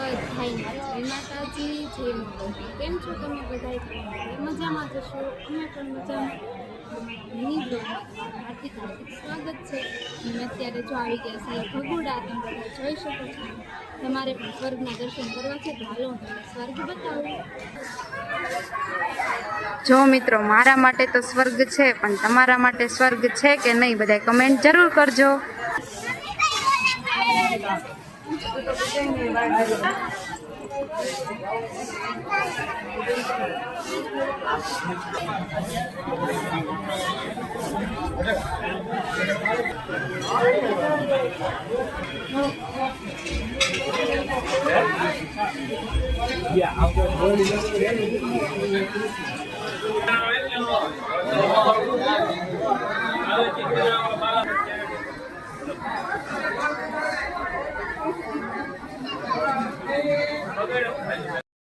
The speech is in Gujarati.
બધાયને જય માતાજી, જય માતાજી। કેમ છો તમે બધાય? મજામાં જશો? અમે પણ મજામાં। મિની બ્લોગમાં તમારું હાર્દિક સ્વાગત છે। અને અત્યારે જો આવી ગયા છીએ ભગોડા, તમે બધા જોઈ શકો છો। તમારે પણ સ્વર્ગના દર્શન કરવા છે તો હાલો હું તમને સ્વર્ગ બતાવું। જો મિત્રો, મારા માટે તો સ્વર્ગ છે, પણ તમારા માટે સ્વર્ગ છે કે નહીં, બધા કમેન્ટ જરૂર કરજો।